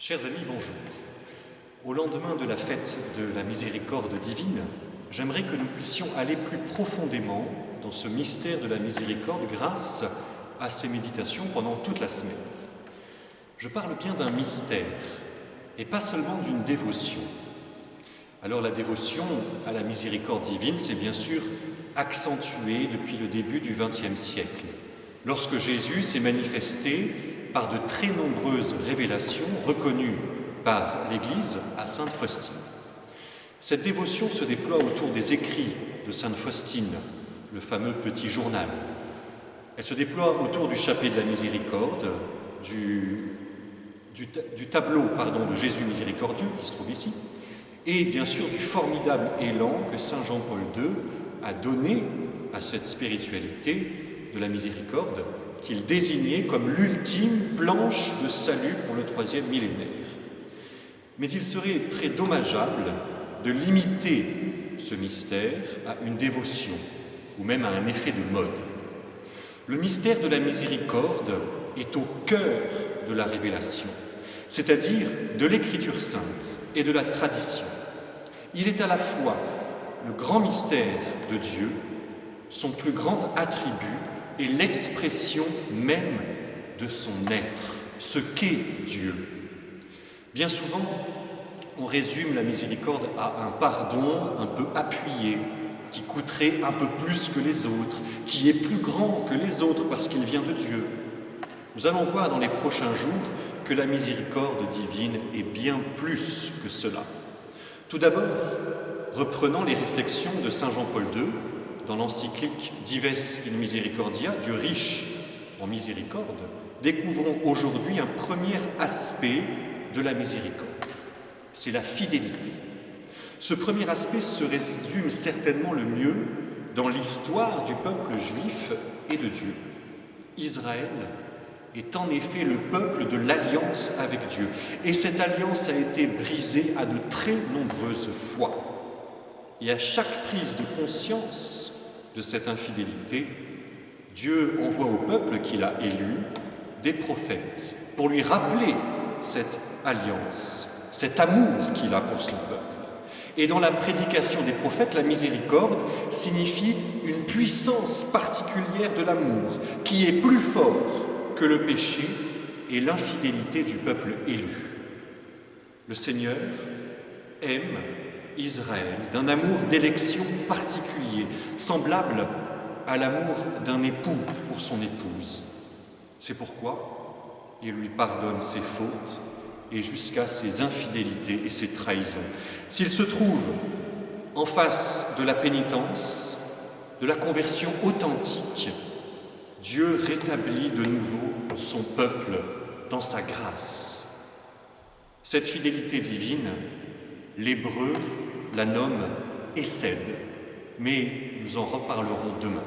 Chers amis, bonjour. Au lendemain de la fête de la miséricorde divine, j'aimerais que nous puissions aller plus profondément dans ce mystère de la miséricorde grâce à ces méditations pendant toute la semaine. Je parle bien d'un mystère et pas seulement d'une dévotion. Alors la dévotion à la miséricorde divine s'est bien sûr accentuée depuis le début du XXe siècle, lorsque Jésus s'est manifesté par de très nombreuses révélations reconnues par l'Église à Sainte Faustine. Cette dévotion se déploie autour des écrits de Sainte Faustine, le fameux petit journal. Elle se déploie autour du chapelet de la miséricorde, du tableau de Jésus miséricordieux qui se trouve ici, et bien sûr du formidable élan que Saint Jean-Paul II a donné à cette spiritualité de la miséricorde, qu'il désignait comme l'ultime planche de salut pour le 3e millénaire. Mais il serait très dommageable de limiter ce mystère à une dévotion ou même à un effet de mode. Le mystère de la miséricorde est au cœur de la révélation, c'est-à-dire de l'Écriture sainte et de la tradition. Il est à la fois le grand mystère de Dieu, son plus grand attribut et l'expression même de son être, ce qu'est Dieu. Bien souvent, on résume la miséricorde à un pardon un peu appuyé, qui coûterait un peu plus que les autres, qui est plus grand que les autres parce qu'il vient de Dieu. Nous allons voir dans les prochains jours que la miséricorde divine est bien plus que cela. Tout d'abord, reprenant les réflexions de Saint Jean-Paul II dans l'encyclique Dives in Misericordia, Dieu riche en miséricorde, découvrons aujourd'hui un premier aspect de la miséricorde. C'est la fidélité. Ce premier aspect se résume certainement le mieux dans l'histoire du peuple juif et de Dieu. Israël est en effet le peuple de l'alliance avec Dieu. Et cette alliance a été brisée à de très nombreuses fois. Et à chaque prise de conscience de cette infidélité, Dieu envoie au peuple qu'il a élu des prophètes pour lui rappeler cette alliance, cet amour qu'il a pour son peuple. Et dans la prédication des prophètes, la miséricorde signifie une puissance particulière de l'amour qui est plus fort que le péché et l'infidélité du peuple élu. Le Seigneur aime Israël d'un amour d'élection particulier, semblable à l'amour d'un époux pour son épouse. C'est pourquoi il lui pardonne ses fautes et jusqu'à ses infidélités et ses trahisons. S'il se trouve en face de la pénitence, de la conversion authentique, Dieu rétablit de nouveau son peuple dans sa grâce. Cette fidélité divine, l'hébreu la nomme Hesed, mais nous en reparlerons demain.